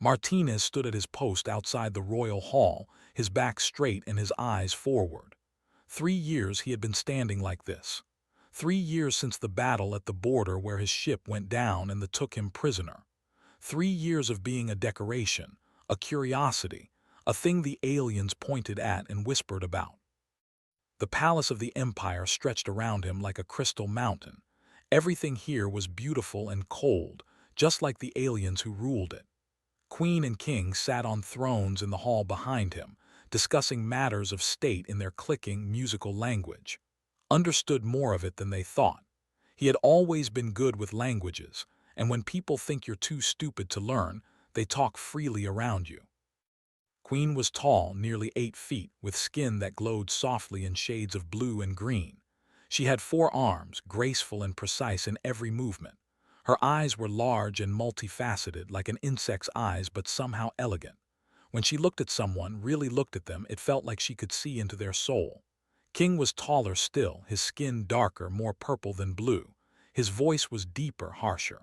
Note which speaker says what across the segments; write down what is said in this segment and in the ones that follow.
Speaker 1: Martinez stood at his post outside the royal hall, his back straight and his eyes forward. 3 years he had been standing like this. 3 years since the battle at the border where his ship went down and took him prisoner. 3 years of being a decoration, a curiosity, a thing the aliens pointed at and whispered about. The palace of the Empire stretched around him like a crystal mountain. Everything here was beautiful and cold, just like the aliens who ruled it. Queen and king sat on thrones in the hall behind him, discussing matters of state in their clicking, musical language. Understood more of it than they thought. He had always been good with languages, and when people think you're too stupid to learn, they talk freely around you. Queen was tall, nearly 8 feet, with skin that glowed softly in shades of blue and green. She had 4 arms, graceful and precise in every movement. Her eyes were large and multifaceted, like an insect's eyes, but somehow elegant. When she looked at someone, really looked at them, it felt like she could see into their soul. King was taller still, his skin darker, more purple than blue. His voice was deeper, harsher.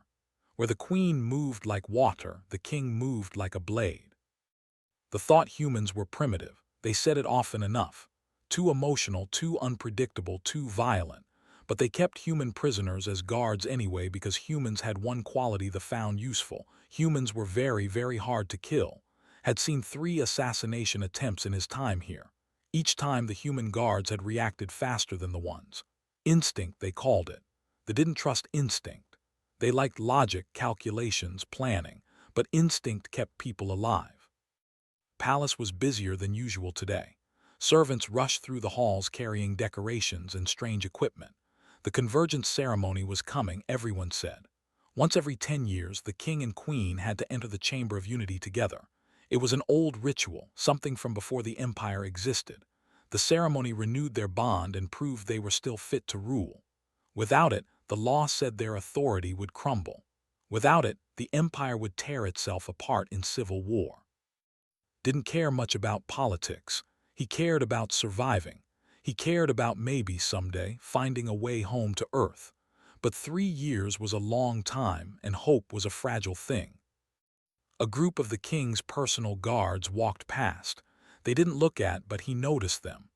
Speaker 1: Where the queen moved like water, the king moved like a blade. The thought humans were primitive. They said it often enough. Too emotional, too unpredictable, too violent. But they kept human prisoners as guards anyway because humans had one quality they found useful. Humans were very, very hard to kill. Had seen 3 assassination attempts in his time here. Each time the human guards had reacted faster than the ones. Instinct, they called it. They didn't trust instinct. They liked logic, calculations, planning, but instinct kept people alive. Palace was busier than usual today. Servants rushed through the halls carrying decorations and strange equipment. The convergence ceremony was coming, everyone said. Once every 10 years, the king and queen had to enter the Chamber of Unity together. It was an old ritual, something from before the empire existed. The ceremony renewed their bond and proved they were still fit to rule. Without it, the law said their authority would crumble. Without it, the empire would tear itself apart in civil war. Didn't care much about politics. He cared about surviving. He cared about maybe someday finding a way home to Earth. But 3 years was a long time, and hope was a fragile thing. A group of the king's personal guards walked past. They didn't look at, but he noticed them.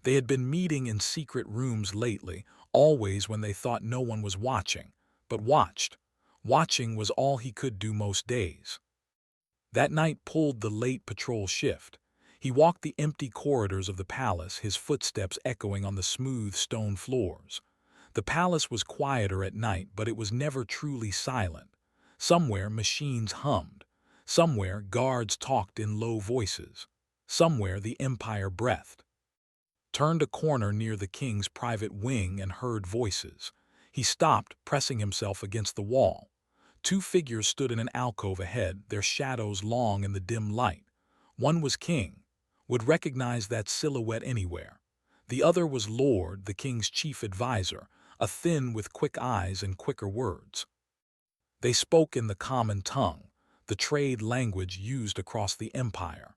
Speaker 1: They had been meeting in secret rooms lately, always when they thought no one was watching, but watched. Watching was all he could do most days. That night pulled the late patrol shift. He walked the empty corridors of the palace, his footsteps echoing on the smooth stone floors. The palace was quieter at night, but it was never truly silent. Somewhere machines hummed. Somewhere guards talked in low voices. Somewhere the empire breathed. Turned a corner near the king's private wing and heard voices. He stopped, pressing himself against the wall. 2 figures stood in an alcove ahead, their shadows long in the dim light. One was king. Would recognize that silhouette anywhere. The other was Lord, the king's chief advisor, a thin with quick eyes and quicker words. They spoke in the common tongue, the trade language used across the empire.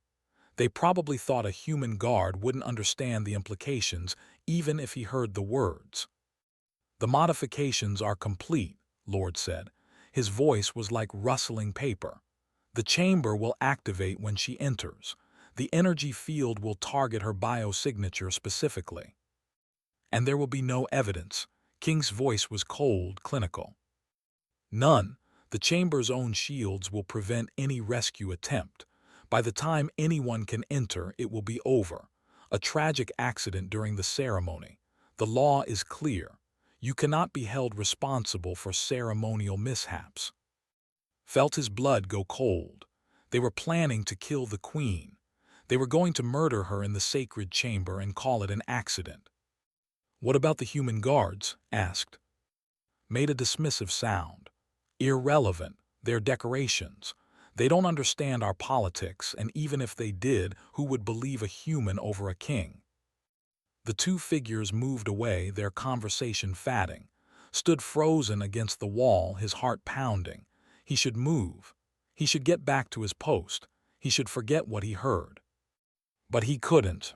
Speaker 1: They probably thought a human guard wouldn't understand the implications even if he heard the words. The modifications are complete, Lord said. His voice was like rustling paper. The chamber will activate when she enters. The energy field will target her biosignature specifically. And there will be no evidence. King's voice was cold, clinical. None. The chamber's own shields will prevent any rescue attempt. By the time anyone can enter, it will be over. A tragic accident during the ceremony. The law is clear. You cannot be held responsible for ceremonial mishaps. Felt his blood go cold. They were planning to kill the queen. They were going to murder her in the sacred chamber and call it an accident. What about the human guards? Asked. Made a dismissive sound. Irrelevant. They're decorations. They don't understand our politics, and even if they did, who would believe a human over a king? The 2 figures moved away, their conversation fatting. Stood frozen against the wall, his heart pounding. He should move. He should get back to his post. He should forget what he heard. But he couldn't.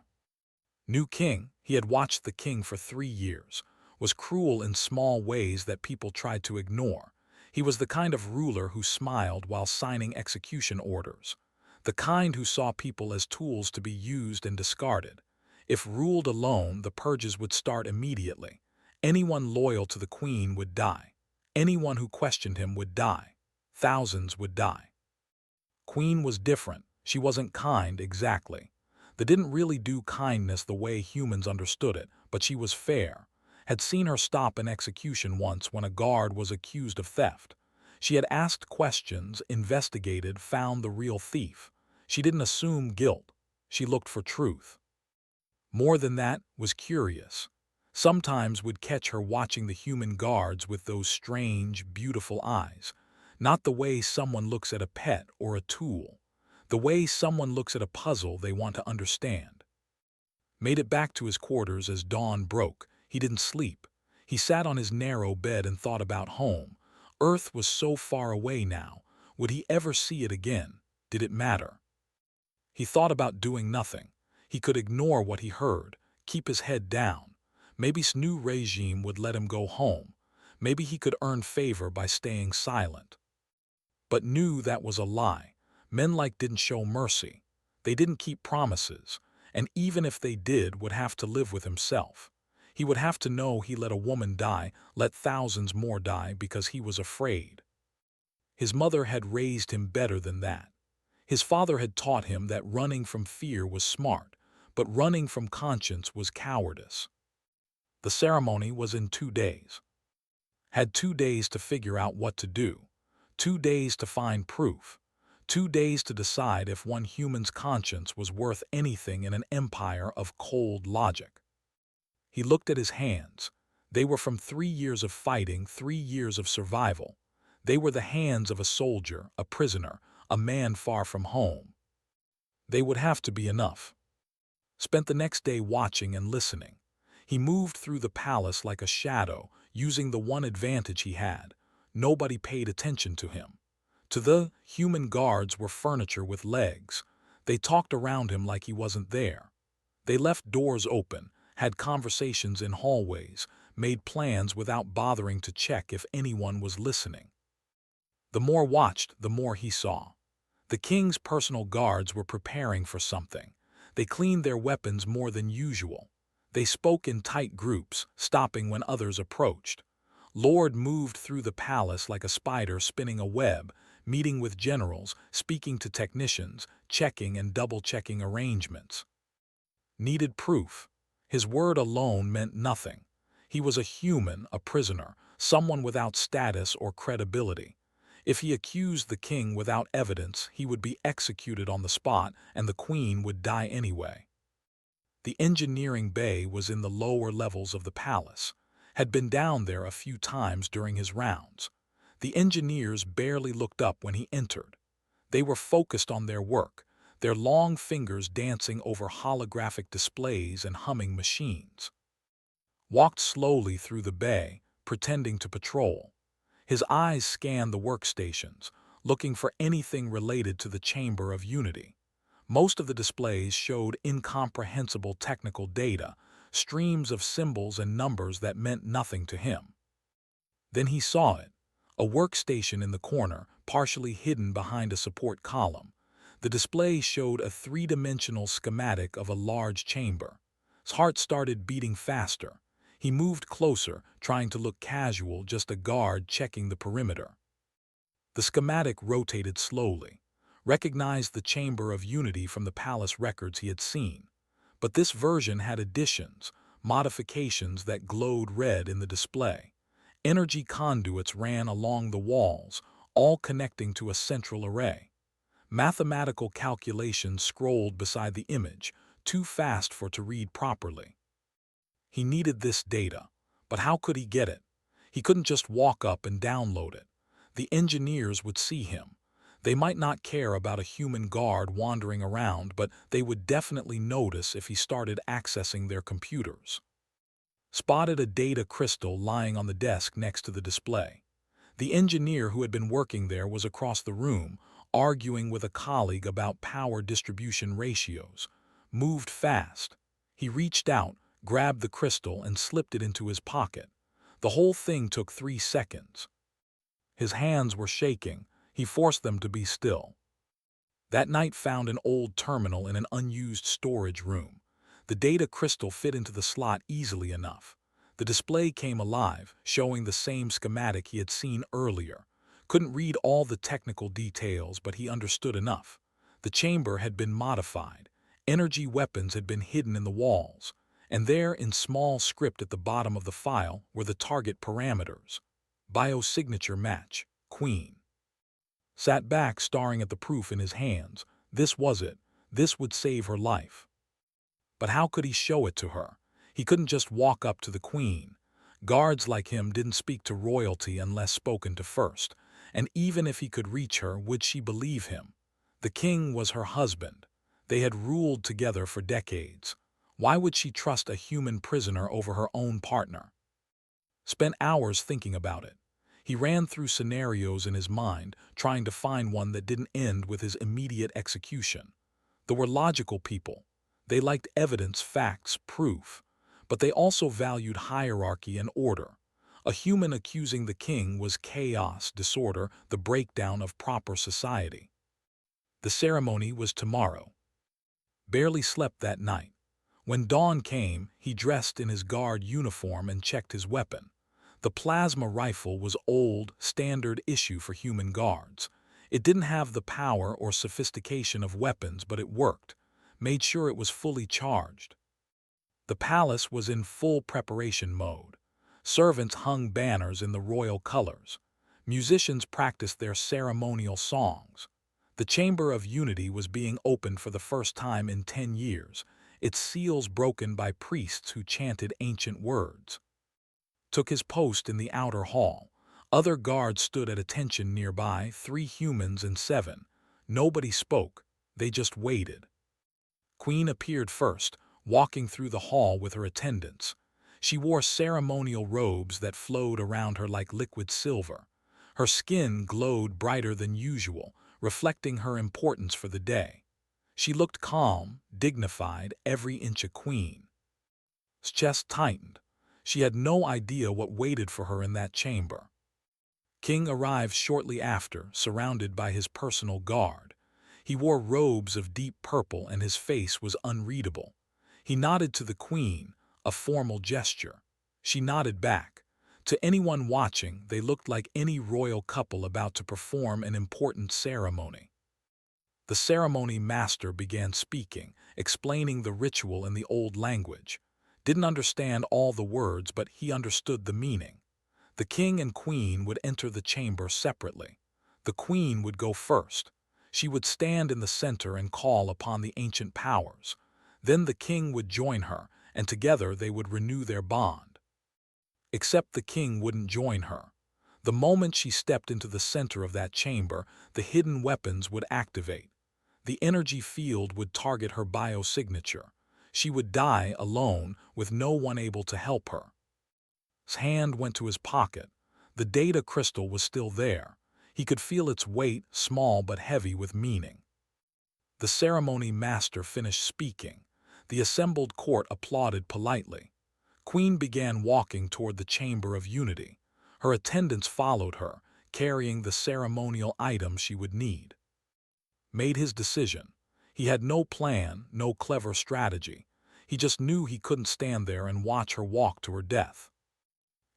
Speaker 1: New king, he had watched the king for 3 years, was cruel in small ways that people tried to ignore. He was the kind of ruler who smiled while signing execution orders, the kind who saw people as tools to be used and discarded. If ruled alone, the purges would start immediately. Anyone loyal to the queen would die. Anyone who questioned him would die. Thousands would die. Queen was different. She wasn't kind exactly. They didn't really do kindness the way humans understood it, but she was fair. Had seen her stop an execution once when a guard was accused of theft. She had asked questions, investigated, found the real thief. She didn't assume guilt. She looked for truth. More than that, was curious. Sometimes would catch her watching the human guards with those strange, beautiful eyes. Not the way someone looks at a pet or a tool. The way someone looks at a puzzle they want to understand. Made it back to his quarters as dawn broke. He didn't sleep. He sat on his narrow bed and thought about home. Earth was so far away now. Would he ever see it again? Did it matter? He thought about doing nothing. He could ignore what he heard, keep his head down. Maybe this new regime would let him go home. Maybe he could earn favor by staying silent. But knew that was a lie. Men like didn't show mercy. They didn't keep promises, and even if they did, would have to live with himself. He would have to know he let a woman die, let thousands more die because he was afraid. His mother had raised him better than that. His father had taught him that running from fear was smart, but running from conscience was cowardice. The ceremony was in 2 days. Had 2 days to figure out what to do, 2 days to find proof, 2 days to decide if one human's conscience was worth anything in an empire of cold logic. He looked at his hands. They were from 3 years of fighting, 3 years of survival. They were the hands of a soldier, a prisoner, a man far from home. They would have to be enough. Spent the next day watching and listening. He moved through the palace like a shadow, using the one advantage he had. Nobody paid attention to him. To the human guards were furniture with legs. They talked around him like he wasn't there. They left doors open, had conversations in hallways, made plans without bothering to check if anyone was listening. The more watched, the more he saw. The king's personal guards were preparing for something. They cleaned their weapons more than usual. They spoke in tight groups, stopping when others approached. Lord moved through the palace like a spider spinning a web, meeting with generals, speaking to technicians, checking and double-checking arrangements. Needed proof. His word alone meant nothing. He was a human, a prisoner, someone without status or credibility. If he accused the king without evidence, he would be executed on the spot, and the queen would die anyway. The engineering bay was in the lower levels of the palace. Had been down there a few times during his rounds. The engineers barely looked up when he entered. They were focused on their work, their long fingers dancing over holographic displays and humming machines. Walked slowly through the bay, pretending to patrol. His eyes scanned the workstations, looking for anything related to the Chamber of Unity. Most of the displays showed incomprehensible technical data, streams of symbols and numbers that meant nothing to him. Then he saw it, a workstation in the corner, partially hidden behind a support column. The display showed a three-dimensional schematic of a large chamber. His heart started beating faster. He moved closer, trying to look casual, just a guard checking the perimeter. The schematic rotated slowly, recognized the Chamber of Unity from the palace records he had seen. But this version had additions, modifications that glowed red in the display. Energy conduits ran along the walls, all connecting to a central array. Mathematical calculations scrolled beside the image, too fast for to read properly. He needed this data, but how could he get it? He couldn't just walk up and download it. The engineers would see him. They might not care about a human guard wandering around, but they would definitely notice if he started accessing their computers. Spotted a data crystal lying on the desk next to the display. The engineer who had been working there was across the room, arguing with a colleague about power distribution ratios. Moved fast. He reached out, grabbed the crystal, and slipped it into his pocket. The whole thing took 3 seconds. His hands were shaking. He forced them to be still. That night found an old terminal in an unused storage room. The data crystal fit into the slot easily enough. The display came alive, showing the same schematic he had seen earlier. Couldn't read all the technical details, but he understood enough. The chamber had been modified. Energy weapons had been hidden in the walls. And there, in small script at the bottom of the file, were the target parameters. Biosignature match, Queen. Sat back, staring at the proof in his hands. This was it. This would save her life. But how could he show it to her? He couldn't just walk up to the Queen. Guards like him didn't speak to royalty unless spoken to first. And even if he could reach her, would she believe him? The king was her husband. They had ruled together for decades. Why would she trust a human prisoner over her own partner? Spent hours thinking about it. He ran through scenarios in his mind, trying to find one that didn't end with his immediate execution. There were logical people. They liked evidence, facts, proof. But they also valued hierarchy and order. A human accusing the king was chaos, disorder, the breakdown of proper society. The ceremony was tomorrow. Barely slept that night. When dawn came, he dressed in his guard uniform and checked his weapon. The plasma rifle was old, standard issue for human guards. It didn't have the power or sophistication of weapons, but it worked. Made sure it was fully charged. The palace was in full preparation mode. Servants hung banners in the royal colors. Musicians practiced their ceremonial songs. The Chamber of Unity was being opened for the first time in 10 years, its seals broken by priests who chanted ancient words. Took his post in the outer hall. Other guards stood at attention nearby, 3 humans and 7. Nobody spoke. They just waited. Queen appeared first, walking through the hall with her attendants. She wore ceremonial robes that flowed around her like liquid silver. Her skin glowed brighter than usual, reflecting her importance for the day. She looked calm, dignified, every inch a queen. His chest tightened. She had no idea what waited for her in that chamber. King arrived shortly after, surrounded by his personal guard. He wore robes of deep purple and his face was unreadable. He nodded to the queen, a formal gesture. She nodded back. To anyone watching, they looked like any royal couple about to perform an important ceremony. The ceremony master began speaking, explaining the ritual in the old language. Didn't understand all the words, but he understood the meaning. The king and queen would enter the chamber separately. The queen would go first. She would stand in the center and call upon the ancient powers. Then the king would join her, and together they would renew their bond. Except the king wouldn't join her. The moment she stepped into the center of that chamber, the hidden weapons would activate. The energy field would target her biosignature. She would die alone, with no one able to help her. His hand went to his pocket. The data crystal was still there. He could feel its weight, small but heavy with meaning. The ceremony master finished speaking. The assembled court applauded politely. Queen began walking toward the Chamber of Unity. Her attendants followed her, carrying the ceremonial items she would need. Made his decision. He had no plan, no clever strategy. He just knew he couldn't stand there and watch her walk to her death.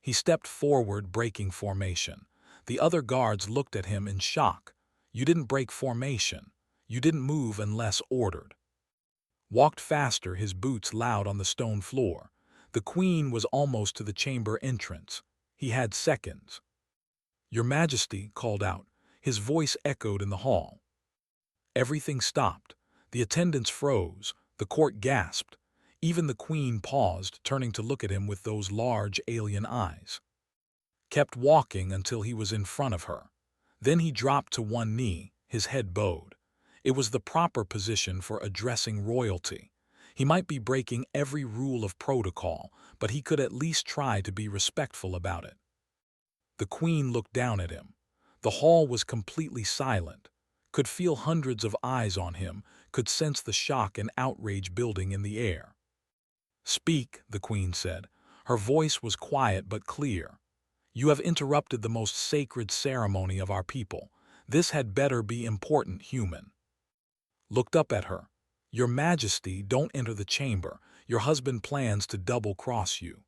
Speaker 1: He stepped forward, breaking formation. The other guards looked at him in shock. You didn't break formation. You didn't move unless ordered. Walked faster, his boots loud on the stone floor. The queen was almost to the chamber entrance. He had seconds. Your Majesty, called out. His voice echoed in the hall. Everything stopped. The attendants froze. The court gasped. Even the queen paused, turning to look at him with those large alien eyes. Kept walking until he was in front of her. Then he dropped to one knee, his head bowed. It was the proper position for addressing royalty. He might be breaking every rule of protocol, but he could at least try to be respectful about it. The queen looked down at him. The hall was completely silent. Could feel hundreds of eyes on him, could sense the shock and outrage building in the air. Speak, the queen said. Her voice was quiet but clear. You have interrupted the most sacred ceremony of our people. This had better be important, human. Looked up at her. Your Majesty, don't enter the chamber. Your husband plans to double-cross you.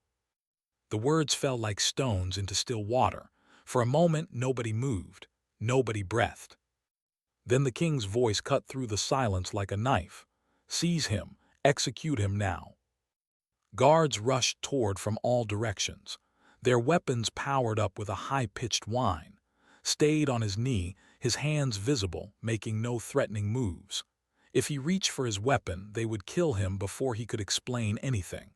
Speaker 1: The words fell like stones into still water. For a moment, nobody moved. Nobody breathed. Then the king's voice cut through the silence like a knife. Seize him. Execute him now. Guards rushed toward from all directions. Their weapons powered up with a high-pitched whine. Stayed on his knee, his hands visible, making no threatening moves. If he reached for his weapon, they would kill him before he could explain anything.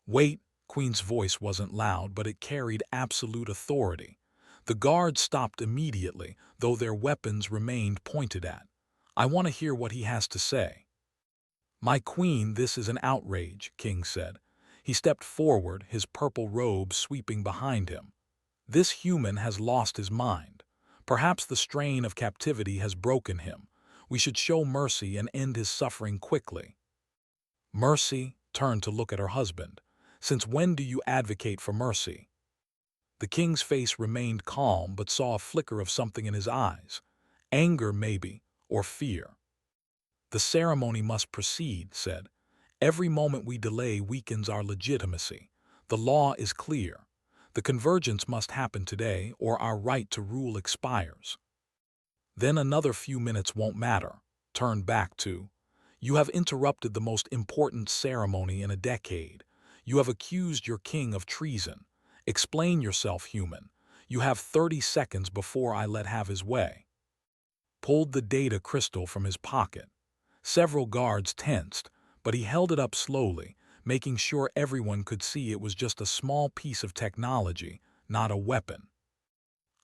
Speaker 1: Wait, Queen's voice wasn't loud, but it carried absolute authority. The guards stopped immediately, though their weapons remained pointed at. I want to hear what he has to say. My queen, this is an outrage, King said. He stepped forward, his purple robe sweeping behind him. This human has lost his mind. Perhaps the strain of captivity has broken him. We should show mercy and end his suffering quickly. Mercy turned to look at her husband. Since when do you advocate for mercy? The king's face remained calm but saw a flicker of something in his eyes. Anger, maybe, or fear. The ceremony must proceed, said. Every moment we delay weakens our legitimacy. The law is clear. The convergence must happen today, or our right to rule expires. Then another few minutes won't matter. Turn back to. You have interrupted the most important ceremony in a decade. You have accused your king of treason. Explain yourself, human. You have 30 seconds before I let have his way. Pulled the data crystal from his pocket. Several guards tensed, but he held it up slowly, making sure everyone could see it was just a small piece of technology, not a weapon.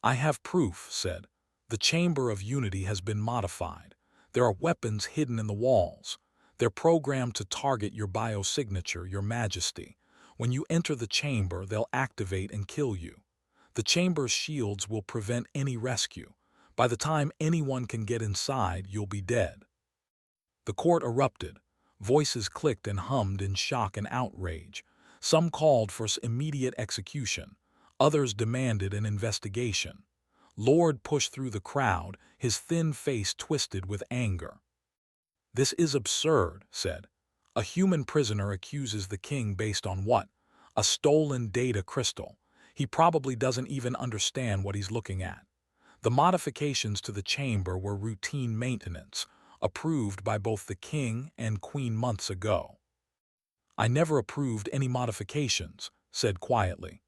Speaker 1: I have proof, said. The Chamber of Unity has been modified. There are weapons hidden in the walls. They're programmed to target your biosignature, Your Majesty. When you enter the chamber, they'll activate and kill you. The chamber's shields will prevent any rescue. By the time anyone can get inside, you'll be dead. The court erupted. Voices clicked and hummed in shock and outrage. Some called for immediate execution. Others demanded an investigation. Lord pushed through the crowd, his thin face twisted with anger. This is absurd, said. A human prisoner accuses the king based on what? A stolen data crystal. He probably doesn't even understand what he's looking at. The modifications to the chamber were routine maintenance, approved by both the king and queen months ago. I never approved any modifications, said quietly.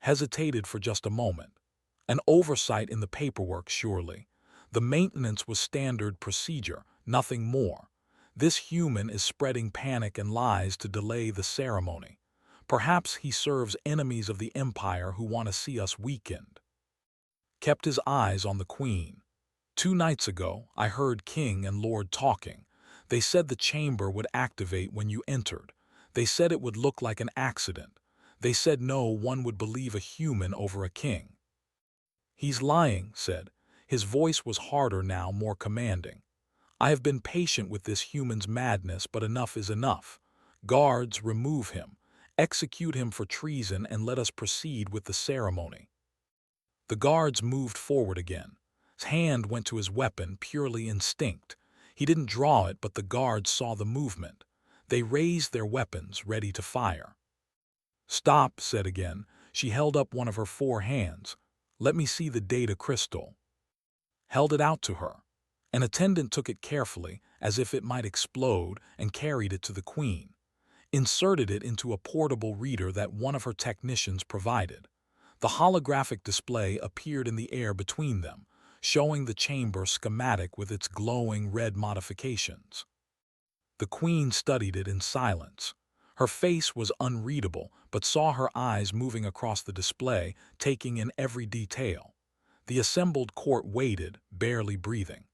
Speaker 1: Hesitated for just a moment. An oversight in the paperwork, surely. The maintenance was standard procedure, nothing more. This human is spreading panic and lies to delay the ceremony. Perhaps he serves enemies of the empire who want to see us weakened. Kept his eyes on the queen. 2 nights ago, I heard King and Lord talking. They said the chamber would activate when you entered. They said it would look like an accident. They said no one would believe a human over a king. He's lying, said. His voice was harder now, more commanding. I have been patient with this human's madness, but enough is enough. Guards, remove him. Execute him for treason and let us proceed with the ceremony. The guards moved forward again. His hand went to his weapon, purely instinct. He didn't draw it, but the guards saw the movement. They raised their weapons, ready to fire. Stop, said again. She held up one of her 4 hands. Let me see the data crystal. Held it out to her. An attendant took it carefully, as if it might explode, and carried it to the queen. Inserted it into a portable reader that one of her technicians provided. The holographic display appeared in the air between them, showing the chamber schematic with its glowing red modifications. The queen studied it in silence. Her face was unreadable, but saw her eyes moving across the display, taking in every detail. The assembled court waited, barely breathing.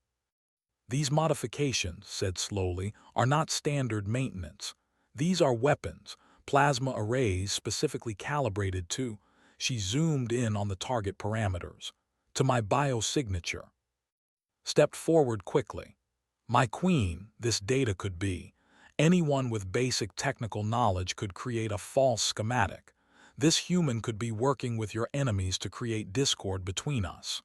Speaker 1: These modifications, said slowly, are not standard maintenance. These are weapons, plasma arrays specifically calibrated to. She zoomed in on the target parameters. To my biosignature. Stepped forward quickly. My queen, this data could be. Anyone with basic technical knowledge could create a false schematic. This human could be working with your enemies to create discord between us.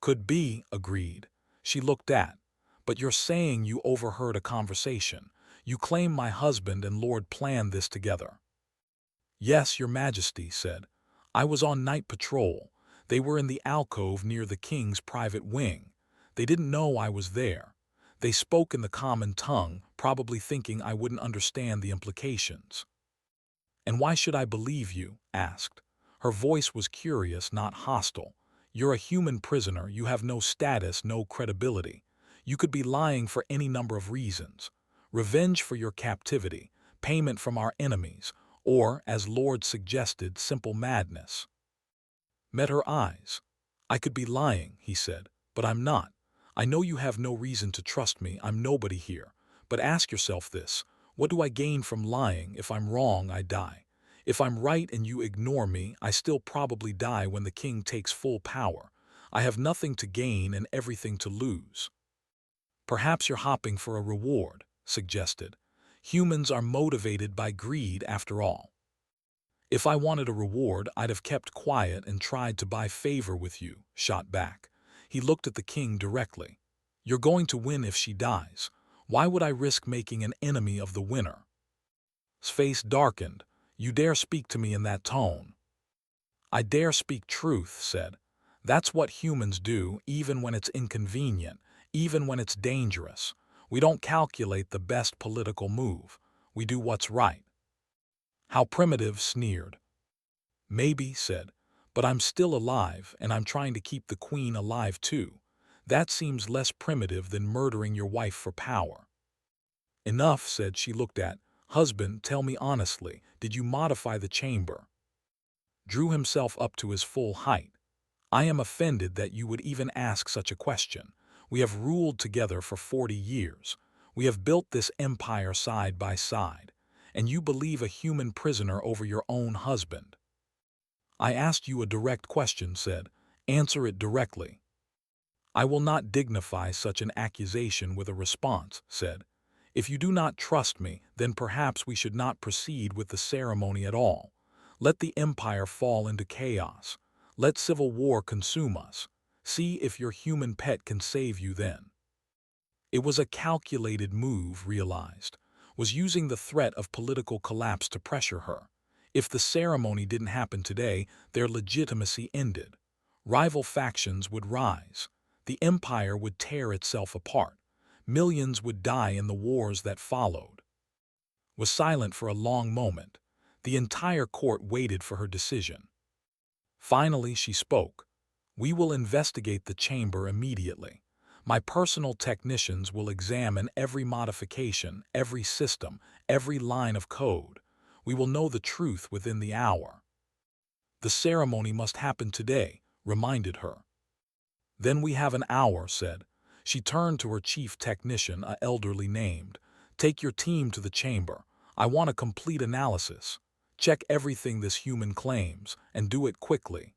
Speaker 1: Could be, agreed. She looked at. But you're saying you overheard a conversation. You claim my husband and Lord planned this together. Yes, your majesty, said. I was on night patrol. They were in the alcove near the king's private wing. They didn't know I was there. They spoke in the common tongue, probably thinking I wouldn't understand the implications. And why should I believe you? Asked. Her voice was curious, not hostile. You're a human prisoner, you have no status, no credibility. You could be lying for any number of reasons. Revenge for your captivity, payment from our enemies, or, as Lord suggested, simple madness. Met her eyes. I could be lying, he said, but I'm not. I know you have no reason to trust me, I'm nobody here. But ask yourself this, what do I gain from lying? If I'm wrong, I die. If I'm right and you ignore me, I still probably die when the king takes full power. I have nothing to gain and everything to lose. Perhaps you're hopping for a reward, suggested. Humans are motivated by greed after all. If I wanted a reward, I'd have kept quiet and tried to buy favor with you, shot back. He looked at the king directly. You're going to win if she dies. Why would I risk making an enemy of the winner? His face darkened. You dare speak to me in that tone? I dare speak truth, said. That's what humans do, even when it's inconvenient, even when it's dangerous. We don't calculate the best political move. We do what's right. How primitive, sneered. Maybe, said, but I'm still alive, and I'm trying to keep the queen alive too. That seems less primitive than murdering your wife for power. Enough, said. She looked at. Husband, tell me honestly, did you modify the chamber? Drew himself up to his full height. I am offended that you would even ask such a question. We have ruled together for 40 years. We have built this empire side by side. And you believe a human prisoner over your own husband. I asked you a direct question, said. Answer it directly. I will not dignify such an accusation with a response, said. If you do not trust me, then perhaps we should not proceed with the ceremony at all. Let the empire fall into chaos. Let civil war consume us. See if your human pet can save you then. It was a calculated move, realized. Was using the threat of political collapse to pressure her. If the ceremony didn't happen today, their legitimacy ended. Rival factions would rise. The empire would tear itself apart. Millions would die in the wars that followed. Was silent for a long moment. The entire court waited for her decision. Finally, she spoke. We will investigate the chamber immediately. My personal technicians will examine every modification, every system, every line of code. We will know the truth within the hour. The ceremony must happen today, reminded her. Then we have an hour, said. She turned to her chief technician, a elderly named. Take your team to the chamber. I want a complete analysis. Check everything this human claims, and do it quickly.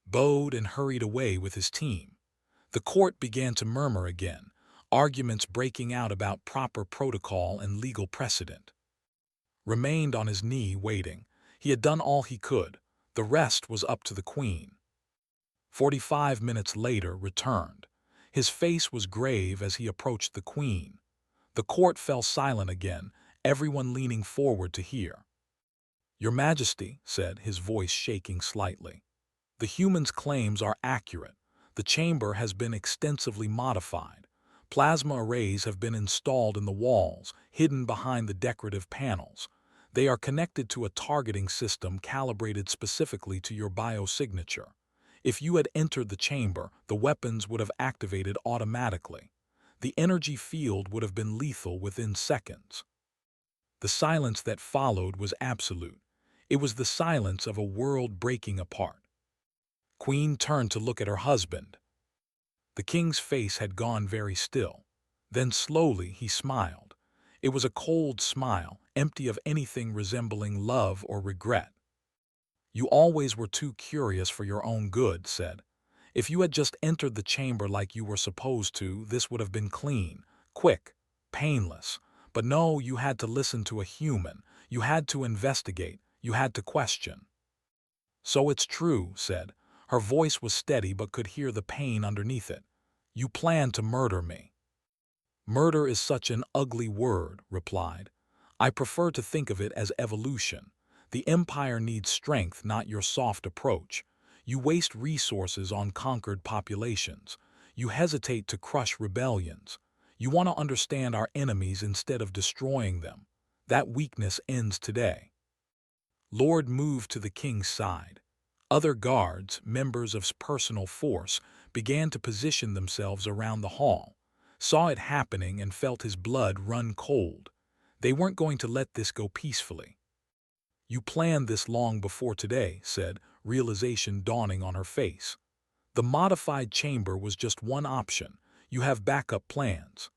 Speaker 1: Bowed and hurried away with his team. The court began to murmur again, arguments breaking out about proper protocol and legal precedent. Remained on his knee, waiting. He had done all he could. The rest was up to the queen. 45 minutes later, returned. His face was grave as he approached the queen. The court fell silent again, everyone leaning forward to hear. Your Majesty, said, his voice shaking slightly. The human's claims are accurate. The chamber has been extensively modified. Plasma arrays have been installed in the walls, hidden behind the decorative panels. They are connected to a targeting system calibrated specifically to your biosignature. If you had entered the chamber, the weapons would have activated automatically. The energy field would have been lethal within seconds. The silence that followed was absolute. It was the silence of a world breaking apart. Queen turned to look at her husband. The king's face had gone very still. Then slowly he smiled. It was a cold smile, empty of anything resembling love or regret. You always were too curious for your own good, said. If you had just entered the chamber like you were supposed to, this would have been clean, quick, painless. But no, you had to listen to a human. You had to investigate. You had to question. "So it's true," said. Her voice was steady but could hear the pain underneath it. "You plan to murder me." "Murder is such an ugly word," replied. "I prefer to think of it as evolution. The Empire needs strength, not your soft approach. You waste resources on conquered populations. You hesitate to crush rebellions. You want to understand our enemies instead of destroying them. That weakness ends today." Lord moved to the king's side. Other guards, members of his personal force, began to position themselves around the hall, saw it happening and felt his blood run cold. They weren't going to let this go peacefully. "You planned this long before today," said, realization dawning on her face. "The modified chamber was just one option. You have backup plans."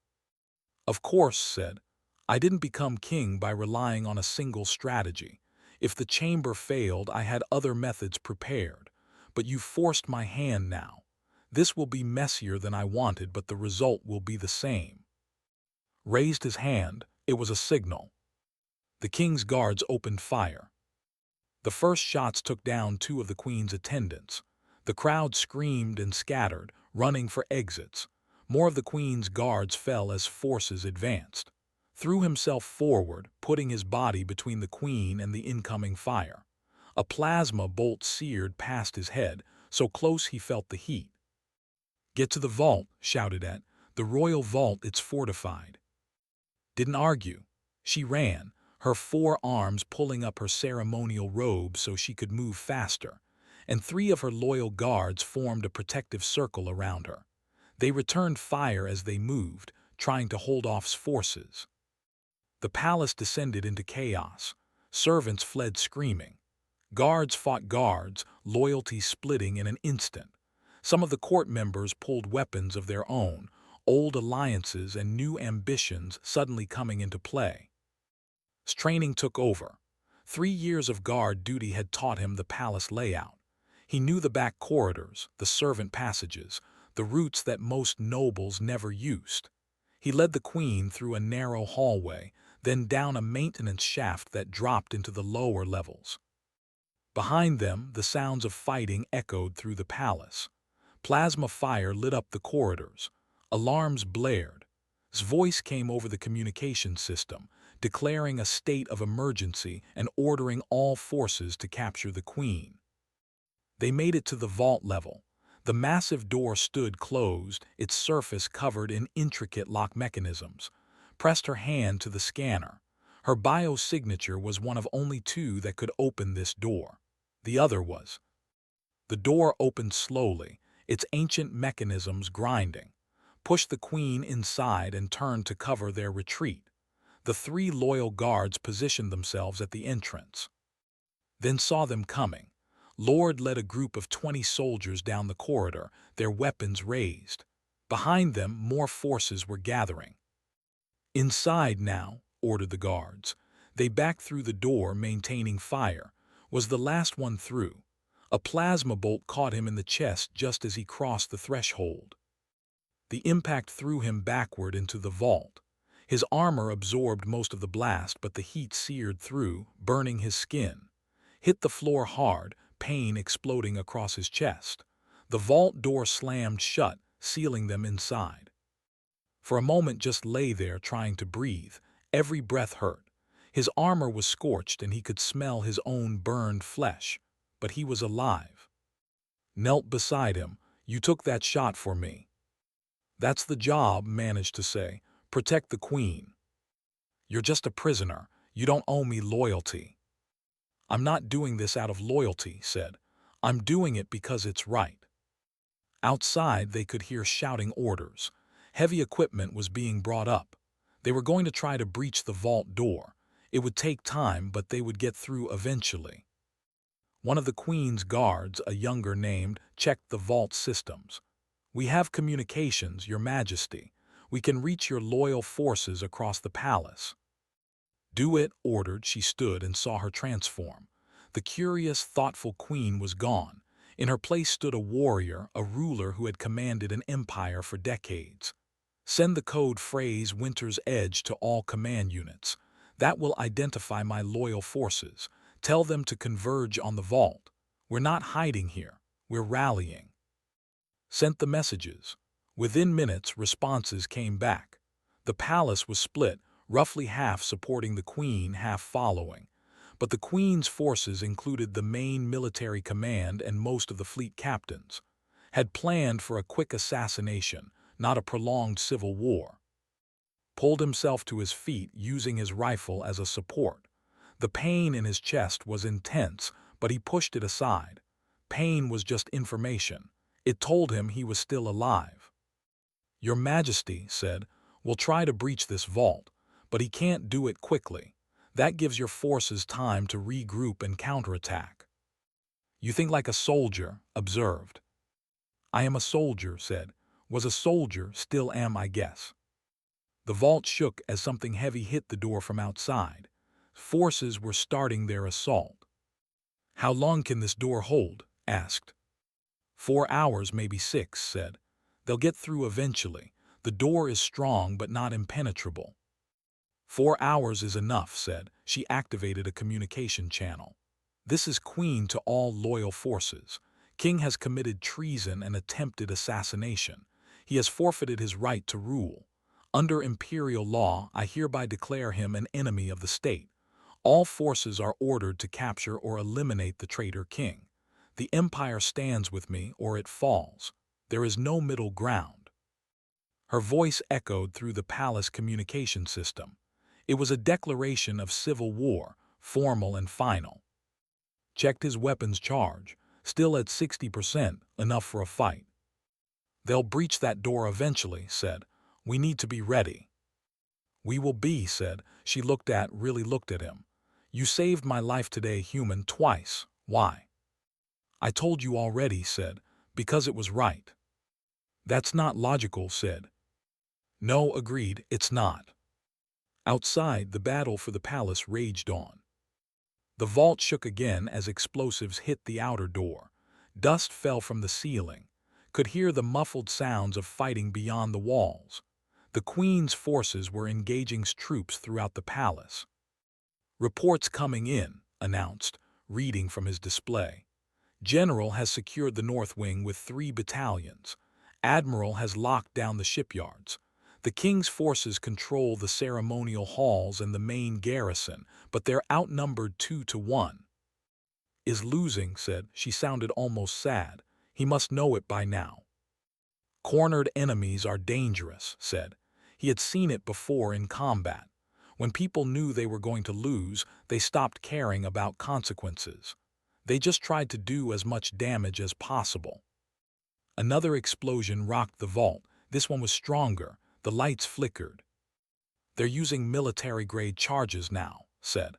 Speaker 1: "Of course," said. "I didn't become king by relying on a single strategy. If the chamber failed, I had other methods prepared. But you forced my hand now. This will be messier than I wanted, but the result will be the same." Raised his hand. It was a signal. The king's guards opened fire. The first shots took down two of the queen's attendants. The crowd screamed and scattered, running for exits. More of the queen's guards fell as forces advanced. Threw himself forward, putting his body between the queen and the incoming fire. A plasma bolt seared past his head, so close he felt the heat. "Get to the vault," shouted at. "The royal vault, it's fortified." Didn't argue. She ran, her 4 arms pulling up her ceremonial robe so she could move faster, and 3 of her loyal guards formed a protective circle around her. They returned fire as they moved, trying to hold off forces. The palace descended into chaos. Servants fled screaming. Guards fought guards, loyalty splitting in an instant. Some of the court members pulled weapons of their own, old alliances and new ambitions suddenly coming into play. Training took over. 3 years of guard duty had taught him the palace layout. He knew the back corridors, the servant passages, the routes that most nobles never used. He led the queen through a narrow hallway, then down a maintenance shaft that dropped into the lower levels. Behind them, the sounds of fighting echoed through the palace. Plasma fire lit up the corridors. Alarms blared. His voice came over the communication system, declaring a state of emergency and ordering all forces to capture the queen. They made it to the vault level. The massive door stood closed, its surface covered in intricate lock mechanisms. Pressed her hand to the scanner. Her biosignature was one of only 2 that could open this door. The other was. The door opened slowly, its ancient mechanisms grinding. Pushed the queen inside and turned to cover their retreat. The 3 loyal guards positioned themselves at the entrance. Then saw them coming. Lord led a group of 20 soldiers down the corridor, their weapons raised. Behind them, more forces were gathering. "Inside now," ordered the guards. They backed through the door, maintaining fire. Was the last one through. A plasma bolt caught him in the chest just as he crossed the threshold. The impact threw him backward into the vault. His armor absorbed most of the blast, but the heat seared through, burning his skin. Hit the floor hard, pain exploding across his chest. The vault door slammed shut, sealing them inside. For a moment just lay there trying to breathe. Every breath hurt. His armor was scorched and he could smell his own burned flesh. But he was alive. Knelt beside him. "You took that shot for me." "That's the job," managed to say. "Protect the queen." "You're just a prisoner. You don't owe me loyalty." "I'm not doing this out of loyalty," said. "I'm doing it because it's right." Outside, they could hear shouting orders. Heavy equipment was being brought up. They were going to try to breach the vault door. It would take time, but they would get through eventually. One of the queen's guards, a younger named, checked the vault systems. "We have communications, Your Majesty. We can reach your loyal forces across the palace." "Do it," ordered. She stood and saw her transform. The curious, thoughtful queen was gone. In her place stood a warrior, a ruler who had commanded an empire for decades. "Send the code phrase Winter's Edge to all command units. That will identify my loyal forces. Tell them to converge on the vault. We're not hiding here. We're rallying. Sent the messages. Within minutes, responses came back. The palace was split, roughly half supporting the Queen, half following. But the Queen's forces included the main military command and most of the fleet captains. Had planned for a quick assassination, not a prolonged civil war. Pulled himself to his feet using his rifle as a support. The pain in his chest was intense, but he pushed it aside. Pain was just information. It told him he was still alive. Your Majesty, said, will try to breach this vault, but he can't do it quickly. That gives your forces time to regroup and counterattack. You think like a soldier, observed. I am a soldier, said. Was a soldier, still am, I guess. The vault shook as something heavy hit the door from outside. Forces were starting their assault. How long can this door hold? Asked. 4 hours, maybe 6, said. They'll get through eventually. The door is strong but not impenetrable. 4 hours is enough, said. She activated a communication channel. This is Queen to all loyal forces. King has committed treason and attempted assassination. He has forfeited his right to rule. Under imperial law, I hereby declare him an enemy of the state. All forces are ordered to capture or eliminate the traitor king. The empire stands with me or it falls. There is no middle ground. Her voice echoed through the palace communication system. It was a declaration of civil war, formal and final. Checked his weapons charge, still at 60%, enough for a fight. They'll breach that door eventually, said. We need to be ready. We will be, said. She really looked at him. You saved my life today, human, twice. Why? I told you already, said. Because it was right. That's not logical, said. No, agreed, it's not. Outside, the battle for the palace raged on. The vault shook again as explosives hit the outer door. Dust fell from the ceiling. Could hear the muffled sounds of fighting beyond the walls. The Queen's forces were engaging troops throughout the palace. Reports coming in, announced, reading from his display. General has secured the North Wing with 3 battalions. Admiral has locked down the shipyards. The King's forces control the ceremonial halls and the main garrison, but they're outnumbered 2 to 1. Is losing, said. She sounded almost sad. He must know it by now. Cornered enemies are dangerous, said. He had seen it before in combat. When people knew they were going to lose, they stopped caring about consequences. They just tried to do as much damage as possible. Another explosion rocked the vault. This one was stronger. The lights flickered. They're using military-grade charges now, said.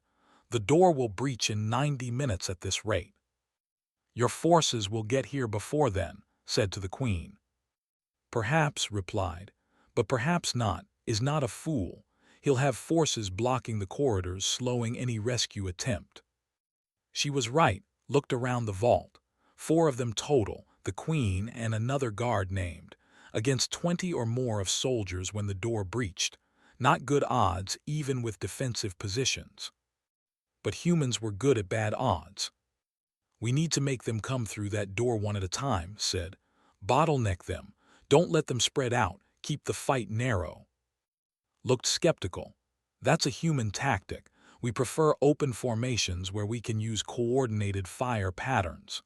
Speaker 1: The door will breach in 90 minutes at this rate. Your forces will get here before then, said to the Queen. Perhaps, replied, but perhaps not, is not a fool. He'll have forces blocking the corridors, slowing any rescue attempt. She was right, looked around the vault. 4 of them total, the Queen and another guard named, against 20 or more of soldiers when the door breached. Not good odds, even with defensive positions. But humans were good at bad odds. We need to make them come through that door one at a time, said. Bottleneck them. Don't let them spread out. Keep the fight narrow. Looked skeptical. That's a human tactic. We prefer open formations where we can use coordinated fire patterns.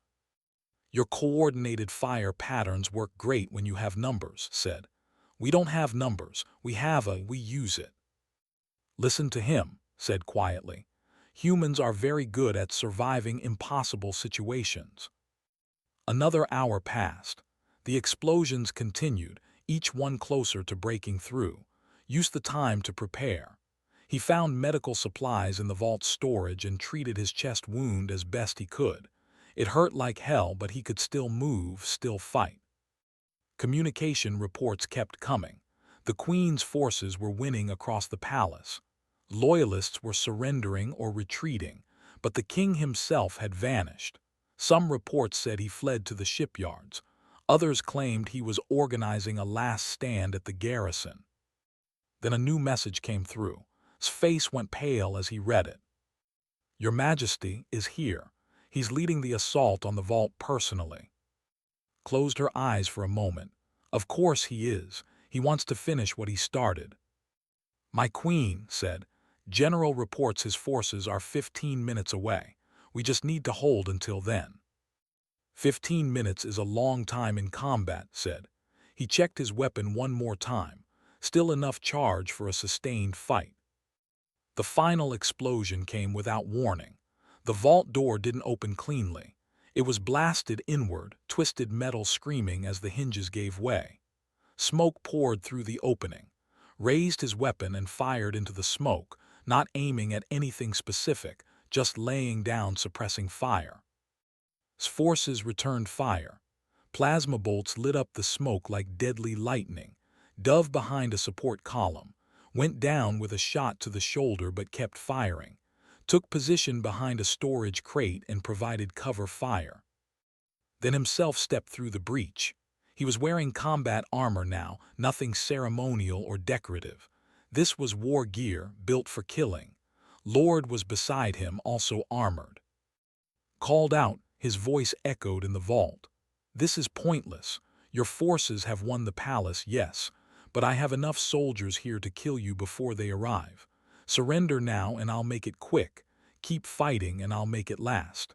Speaker 1: Your coordinated fire patterns work great when you have numbers, said. We don't have numbers. We use it. Listen to him, said quietly. Humans are very good at surviving impossible situations. Another hour passed. The explosions continued, each one closer to breaking through. Used the time to prepare. He found medical supplies in the vault's storage and treated his chest wound as best he could. It hurt like hell, but he could still move, still fight. Communication reports kept coming. The Queen's forces were winning across the palace. Loyalists were surrendering or retreating, but the king himself had vanished. Some reports said he fled to the shipyards. Others claimed he was organizing a last stand at the garrison. Then a new message came through. His face went pale as he read it. Your Majesty is here. He's leading the assault on the vault personally. Closed her eyes for a moment. Of course he is. He wants to finish what he started. My queen said, General reports his forces are 15 minutes away. We just need to hold until then. 15 minutes is a long time in combat, said. He checked his weapon one more time. Still enough charge for a sustained fight. The final explosion came without warning. The vault door didn't open cleanly. It was blasted inward, twisted metal screaming as the hinges gave way. Smoke poured through the opening. Raised his weapon and fired into the smoke, not aiming at anything specific, just laying down suppressing fire. His forces returned fire. Plasma bolts lit up the smoke like deadly lightning. Dove behind a support column. Went down with a shot to the shoulder but kept firing. Took position behind a storage crate and provided cover fire. Then himself stepped through the breach. He was wearing combat armor now, nothing ceremonial or decorative. This was war gear, built for killing. Lord was beside him, also armored. Called out, his voice echoed in the vault. This is pointless. Your forces have won the palace, yes, but I have enough soldiers here to kill you before they arrive. Surrender now and I'll make it quick. Keep fighting and I'll make it last.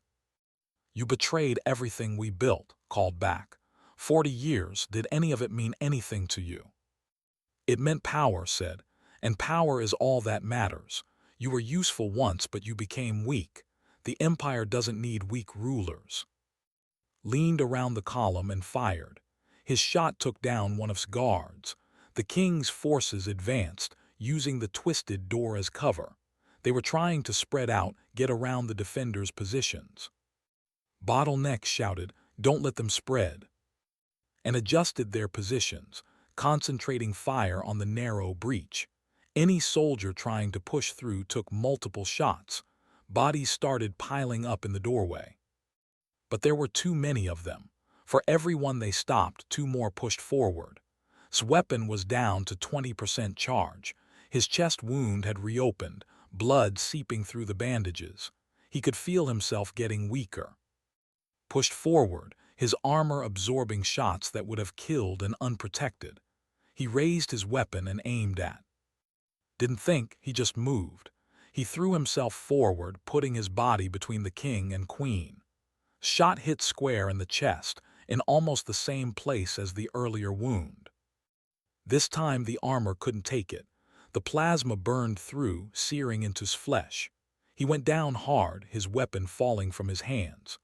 Speaker 1: You betrayed everything we built, called back. 40 years, did any of it mean anything to you? It meant power, said, and power is all that matters. You were useful once, but you became weak. The empire doesn't need weak rulers. Leaned around the column and fired. His shot took down one of his guards. The king's forces advanced, using the twisted door as cover. They were trying to spread out, get around the defenders' positions. Bottleneck shouted, "Don't let them spread," and adjusted their positions, concentrating fire on the narrow breach. Any soldier trying to push through took multiple shots. Bodies started piling up in the doorway. But there were too many of them. For every one they stopped, two more pushed forward. His weapon was down to 20% charge. His chest wound had reopened, blood seeping through the bandages. He could feel himself getting weaker. Pushed forward, his armor absorbing shots that would have killed an unprotected. He raised his weapon and aimed at. Didn't think, he just moved. He threw himself forward, putting his body between the king and queen. Shot hit square in the chest, in almost the same place as the earlier wound. This time the armor couldn't take it. The plasma burned through, searing into his flesh. He went down hard, his weapon falling from his hands.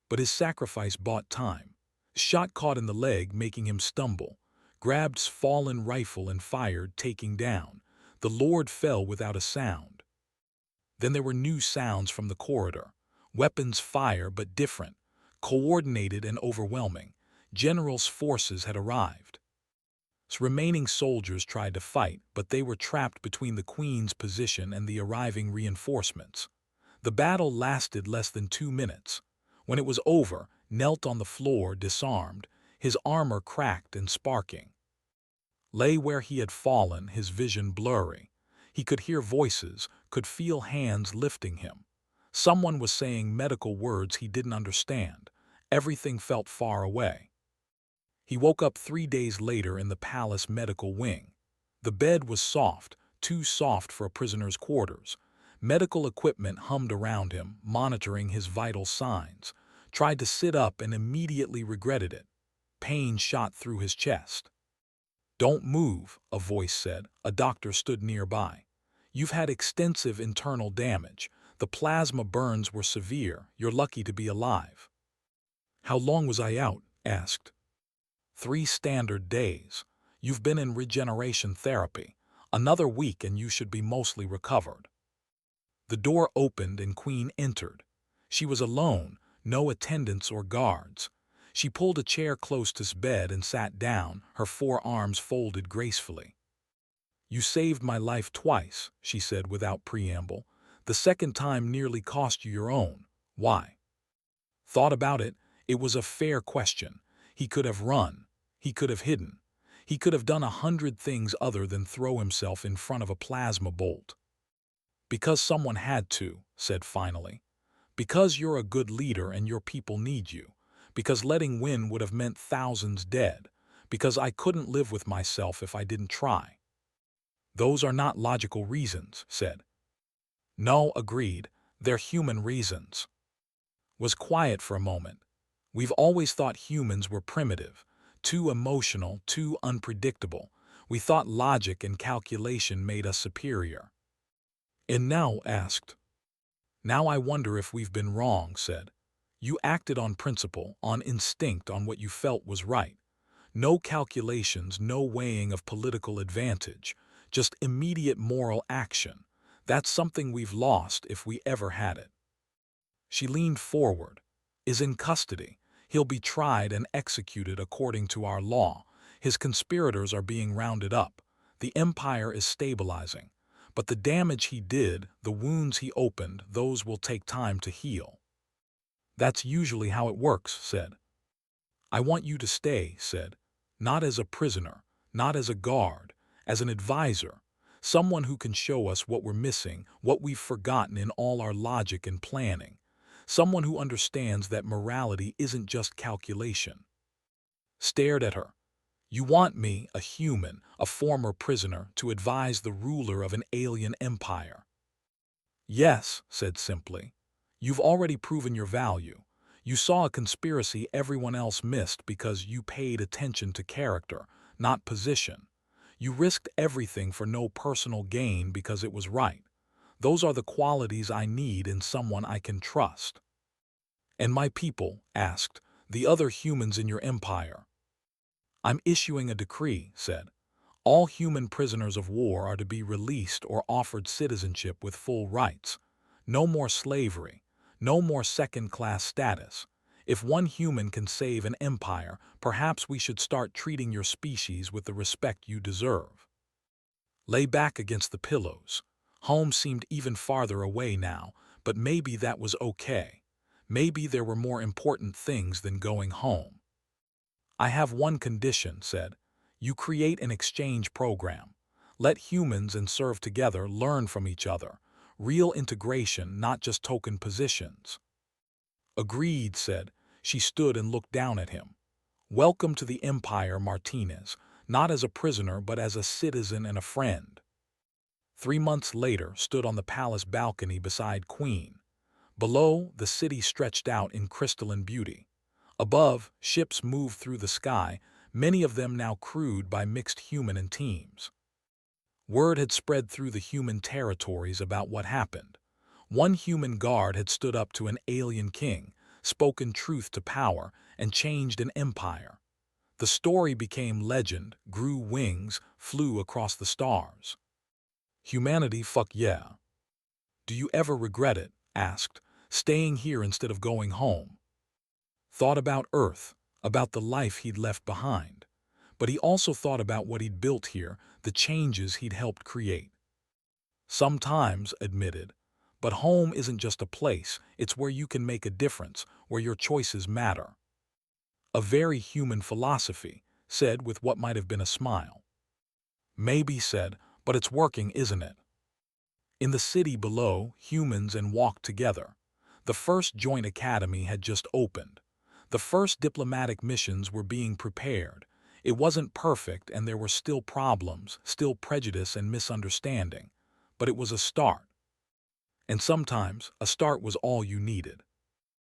Speaker 1: But his sacrifice bought time. Shot caught in the leg, making him stumble. Grabbed his fallen rifle and fired, taking down. The Lord fell without a sound. Then there were new sounds from the corridor. Weapons fire, but different. Coordinated and overwhelming. General's forces had arrived. His remaining soldiers tried to fight, but they were trapped between the Queen's position and the arriving reinforcements. The battle lasted less than 2 minutes. When it was over, knelt on the floor, disarmed, his armor cracked and sparking. Lay where he had fallen, his vision blurry. He could hear voices, could feel hands lifting him. Someone was saying medical words he didn't understand. Everything felt far away. He woke up 3 days later in the palace medical wing. The bed was soft, too soft for a prisoner's quarters. Medical equipment hummed around him, monitoring his vital signs. Tried to sit up and immediately regretted it. Pain shot through his chest. "Don't move," a voice said. A doctor stood nearby. "You've had extensive internal damage. The plasma burns were severe. You're lucky to be alive." "How long was I out?" asked. 3 standard days. You've been in regeneration therapy. Another week and you should be mostly recovered." The door opened and Queen entered. She was alone, no attendants or guards. She pulled a chair close to his bed and sat down, her forearms folded gracefully. "You saved my life twice," she said without preamble. "The second time nearly cost you your own. Why?" Thought about it. It was a fair question. He could have run. He could have hidden. He could have done 100 things other than throw himself in front of a plasma bolt. Because someone had to, said finally. Because you're a good leader and your people need you. Because letting win would have meant thousands dead. Because I couldn't live with myself if I didn't try. Those are not logical reasons, said. No, agreed. They're human reasons. Was quiet for a moment. We've always thought humans were primitive, too emotional, too unpredictable. We thought logic and calculation made us superior. And now asked. Now I wonder if we've been wrong, said. You acted on principle, on instinct, on what you felt was right. No calculations, no weighing of political advantage, just immediate moral action. That's something we've lost if we ever had it. She leaned forward. Is in custody. He'll be tried and executed according to our law. His conspirators are being rounded up. The empire is stabilizing. But the damage he did, the wounds he opened, those will take time to heal. That's usually how it works, said. I want you to stay, said. Not as a prisoner, not as a guard, as an advisor. Someone who can show us what we're missing, what we've forgotten in all our logic and planning. Someone who understands that morality isn't just calculation. Stared at her. You want me, a human, a former prisoner, to advise the ruler of an alien empire? Yes, said simply. You've already proven your value. You saw a conspiracy everyone else missed because you paid attention to character, not position. You risked everything for no personal gain because it was right. Those are the qualities I need in someone I can trust. And my people, asked, the other humans in your empire. I'm issuing a decree, said. All human prisoners of war are to be released or offered citizenship with full rights. No more slavery. No more second-class status. If one human can save an empire, perhaps we should start treating your species with the respect you deserve. Lay back against the pillows. Home seemed even farther away now, but maybe that was okay. Maybe there were more important things than going home. I have one condition, said. You create an exchange program. Let humans and serve together learn from each other. Real integration, not just token positions. Agreed, said. She stood and looked down at him. Welcome to the Empire, Martinez, not as a prisoner but as a citizen and a friend. 3 months later, stood on the palace balcony beside Queen. Below, the city stretched out in crystalline beauty. Above, ships moved through the sky, many of them now crewed by mixed human and teams. Word had spread through the human territories about what happened. One human guard had stood up to an alien king, spoken truth to power, and changed an empire. The story became legend, grew wings, flew across the stars. Humanity, fuck yeah. Do you ever regret it? Asked, staying here instead of going home. Thought about Earth, about the life he'd left behind. But he also thought about what he'd built here, the changes he'd helped create. Sometimes, admitted, but home isn't just a place, it's where you can make a difference, where your choices matter. A very human philosophy, said with what might have been a smile. Maybe, said, but it's working, isn't it? In the city below, humans and walked together. The first joint academy had just opened. The first diplomatic missions were being prepared. It wasn't perfect and there were still problems, still prejudice and misunderstanding. But it was a start. And sometimes, a start was all you needed.